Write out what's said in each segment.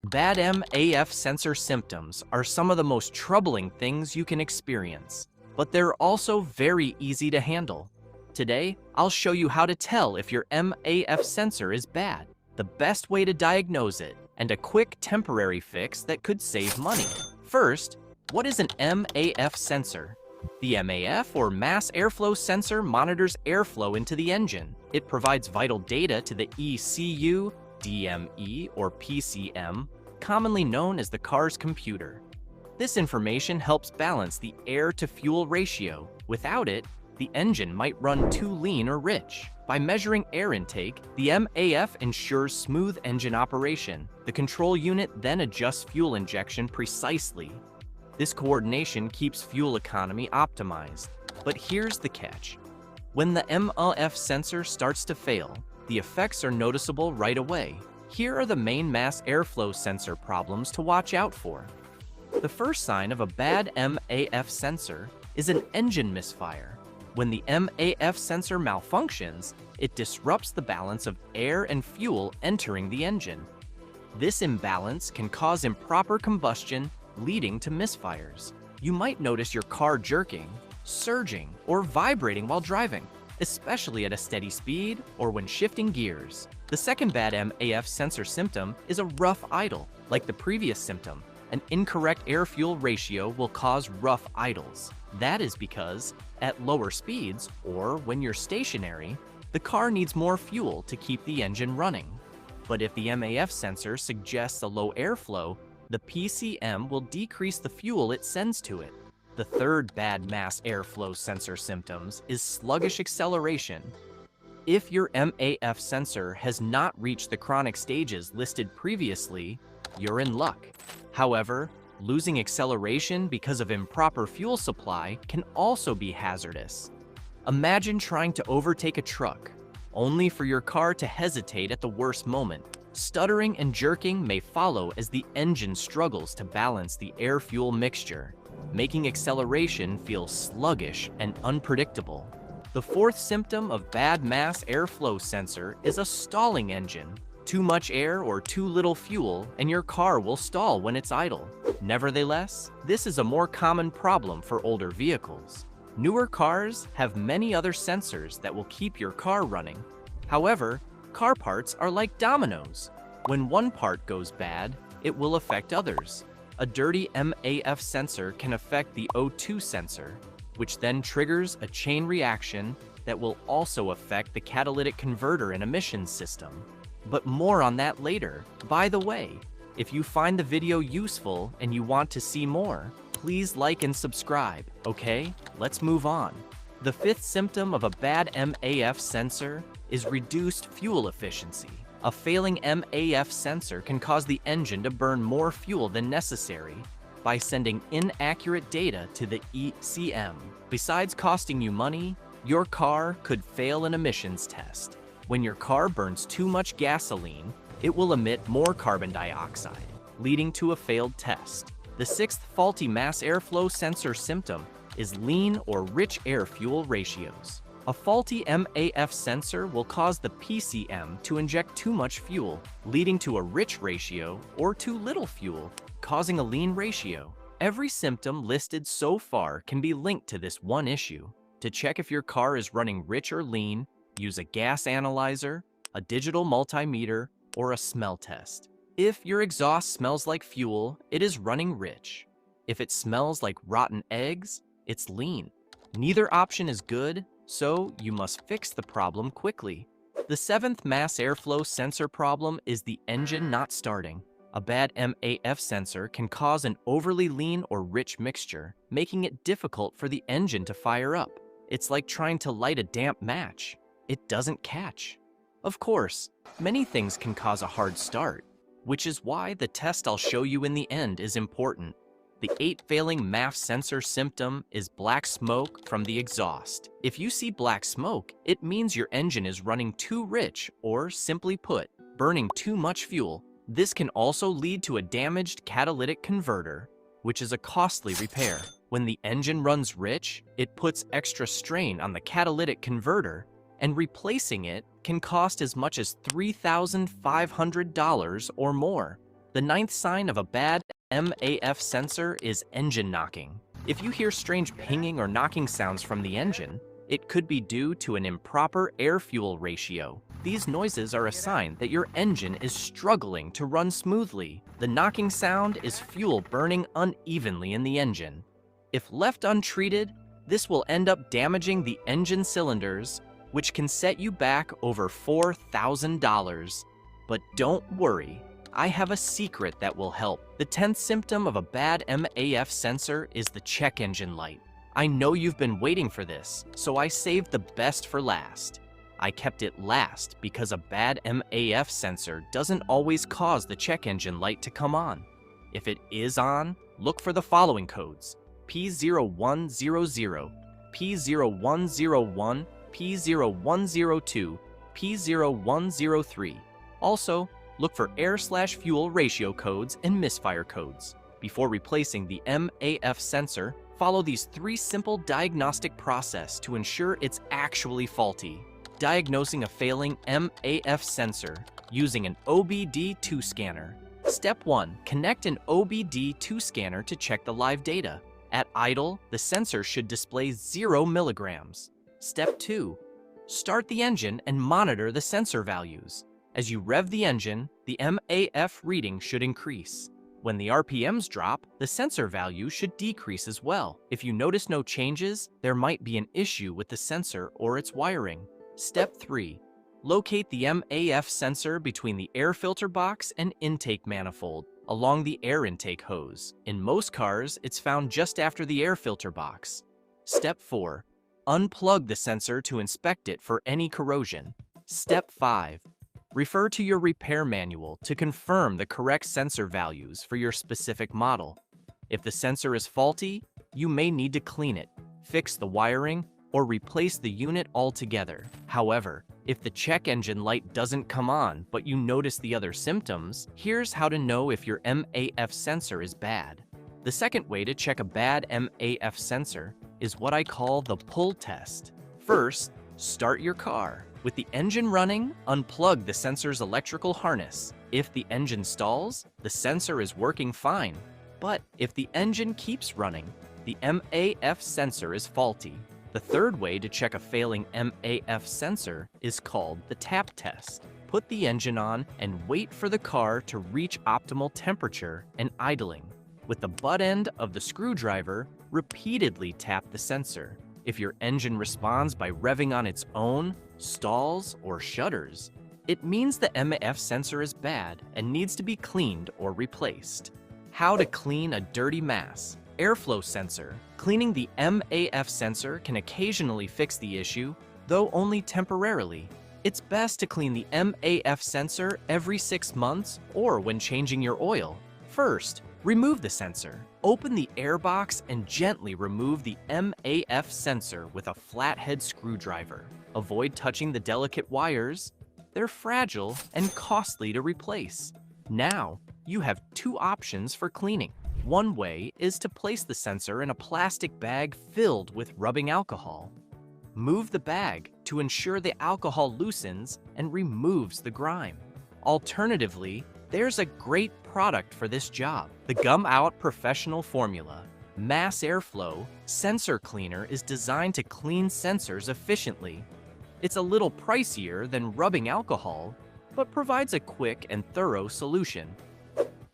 Bad MAF sensor symptoms are some of the most troubling things you can experience, but they're also very easy to handle. Today, I'll show you how to tell if your MAF sensor is bad, the best way to diagnose it, and a quick temporary fix that could save money. First, what is an MAF sensor? The MAF, or mass airflow sensor, monitors airflow into the engine. It provides vital data to the ECU, DME, or PCM, commonly known as the car's computer. This information helps balance the air-to-fuel ratio. Without it, the engine might run too lean or rich. By measuring air intake, the MAF ensures smooth engine operation. The control unit then adjusts fuel injection precisely. This coordination keeps fuel economy optimized. But here's the catch. When the MAF sensor starts to fail, the effects are noticeable right away. Here are the main mass airflow sensor problems to watch out for. The first sign of a bad MAF sensor is an engine misfire. When the MAF sensor malfunctions, it disrupts the balance of air and fuel entering the engine. This imbalance can cause improper combustion, leading to misfires. You might notice your car jerking, surging, or vibrating while driving, especially at a steady speed or when shifting gears. The second bad MAF sensor symptom is a rough idle. Like the previous symptom, an incorrect air-fuel ratio will cause rough idles. That is because, at lower speeds, or when you're stationary, the car needs more fuel to keep the engine running. But if the MAF sensor suggests a low airflow, the PCM will decrease the fuel it sends to it. The third bad mass airflow sensor symptoms is sluggish acceleration. If your MAF sensor has not reached the chronic stages listed previously, you're in luck. However, losing acceleration because of improper fuel supply can also be hazardous. Imagine trying to overtake a truck, only for your car to hesitate at the worst moment. Stuttering and jerking may follow as the engine struggles to balance the air-fuel mixture, making acceleration feel sluggish and unpredictable. The fourth symptom of bad mass airflow sensor is a stalling engine. Too much air or too little fuel, and your car will stall when it's idle. Nevertheless, this is a more common problem for older vehicles. Newer cars have many other sensors that will keep your car running. However, car parts are like dominoes. When one part goes bad, it will affect others. A dirty MAF sensor can affect the O2 sensor, which then triggers a chain reaction that will also affect the catalytic converter and emissions system. But more on that later. By the way, if you find the video useful and you want to see more, please like and subscribe, okay? Let's move on. The fifth symptom of a bad MAF sensor is reduced fuel efficiency. A failing MAF sensor can cause the engine to burn more fuel than necessary by sending inaccurate data to the ECM. Besides costing you money, your car could fail an emissions test. When your car burns too much gasoline, it will emit more carbon dioxide, leading to a failed test. The sixth faulty mass airflow sensor symptom is lean or rich air-fuel ratios. A faulty MAF sensor will cause the PCM to inject too much fuel, leading to a rich ratio, or too little fuel, causing a lean ratio. Every symptom listed so far can be linked to this one issue. To check if your car is running rich or lean, use a gas analyzer, a digital multimeter, or a smell test. If your exhaust smells like fuel, it is running rich. If it smells like rotten eggs, it's lean. Neither option is good, so you must fix the problem quickly. The seventh mass airflow sensor problem is the engine not starting. A bad MAF sensor can cause an overly lean or rich mixture, making it difficult for the engine to fire up. It's like trying to light a damp match. It doesn't catch. Of course, many things can cause a hard start, which is why the test I'll show you in the end is important. The eighth failing MAF sensor symptom is black smoke from the exhaust. If you see black smoke, it means your engine is running too rich, or simply put, burning too much fuel. This can also lead to a damaged catalytic converter, which is a costly repair. When the engine runs rich, it puts extra strain on the catalytic converter, and replacing it can cost as much as $3,500 or more. The ninth sign of a bad MAF sensor is engine knocking. If you hear strange pinging or knocking sounds from the engine, it could be due to an improper air-fuel ratio. These noises are a sign that your engine is struggling to run smoothly. The knocking sound is fuel burning unevenly in the engine. If left untreated, this will end up damaging the engine cylinders, which can set you back over $4,000. But don't worry, I have a secret that will help. The 10th symptom of a bad MAF sensor is the check engine light. I know you've been waiting for this, so I saved the best for last. I kept it last because a bad MAF sensor doesn't always cause the check engine light to come on. If it is on, look for the following codes: P0100, P0101, P0102, P0103. Also, look for air/fuel ratio codes and misfire codes. Before replacing the MAF sensor, follow these 3 simple diagnostic processes to ensure it's actually faulty. Diagnosing a failing MAF sensor using an OBD2 scanner. Step 1. Connect an OBD2 scanner to check the live data. At idle, the sensor should display 0 milligrams. Step 2. Start the engine and monitor the sensor values. As you rev the engine, the MAF reading should increase. When the RPMs drop, the sensor value should decrease as well. If you notice no changes, there might be an issue with the sensor or its wiring. Step 3. Locate the MAF sensor between the air filter box and intake manifold along the air intake hose. In most cars, it's found just after the air filter box. Step 4. Unplug the sensor to inspect it for any corrosion. Step 5. Refer to your repair manual to confirm the correct sensor values for your specific model. If the sensor is faulty, you may need to clean it, fix the wiring, or replace the unit altogether. However, if the check engine light doesn't come on but you notice the other symptoms, here's how to know if your MAF sensor is bad. The second way to check a bad MAF sensor is what I call the pull test. First, start your car. With the engine running, unplug the sensor's electrical harness. If the engine stalls, the sensor is working fine. But if the engine keeps running, the MAF sensor is faulty. The third way to check a failing MAF sensor is called the tap test. Put the engine on and wait for the car to reach optimal temperature and idling. With the butt end of the screwdriver, repeatedly tap the sensor. If your engine responds by revving on its own, stalls, or shudders, it means the MAF sensor is bad and needs to be cleaned or replaced. How to clean a dirty mass. Airflow sensor. Cleaning the MAF sensor can occasionally fix the issue, though only temporarily. It's best to clean the MAF sensor every 6 months or when changing your oil. First, remove the sensor. Open the air box and gently remove the MAF sensor with a flathead screwdriver. Avoid touching the delicate wires. They're fragile and costly to replace. Now, you have 2 options for cleaning. One way is to place the sensor in a plastic bag filled with rubbing alcohol. Move the bag to ensure the alcohol loosens and removes the grime. Alternatively, there's a great product for this job. The Gum Out Professional Formula Mass Airflow Sensor Cleaner is designed to clean sensors efficiently. It's a little pricier than rubbing alcohol, but provides a quick and thorough solution.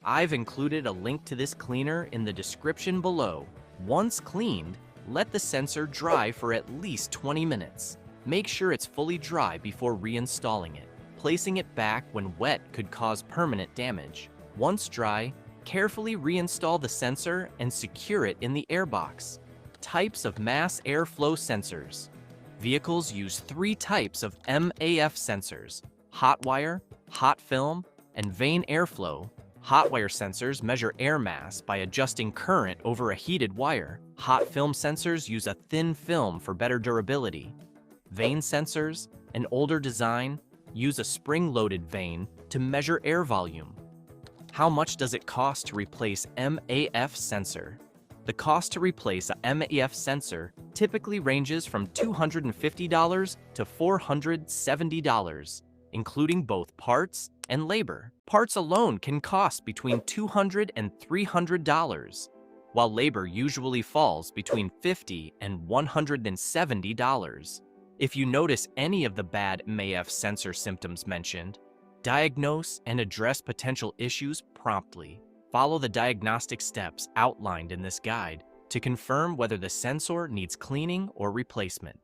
I've included a link to this cleaner in the description below. Once cleaned, let the sensor dry for at least 20 minutes. Make sure it's fully dry before reinstalling it. Placing it back when wet could cause permanent damage. Once dry, carefully reinstall the sensor and secure it in the airbox. Types of mass airflow sensors. Vehicles use 3 types of MAF sensors: hot wire, hot film, and vane airflow. Hot wire sensors measure air mass by adjusting current over a heated wire. Hot film sensors use a thin film for better durability. Vane sensors, an older design, use a spring-loaded vane to measure air volume. How much does it cost to replace MAF sensor? The cost to replace a MAF sensor typically ranges from $250 to $470, including both parts and labor. Parts alone can cost between $200 and $300, while labor usually falls between $50 and $170. If you notice any of the bad MAF sensor symptoms mentioned, diagnose and address potential issues promptly. Follow the diagnostic steps outlined in this guide to confirm whether the sensor needs cleaning or replacement.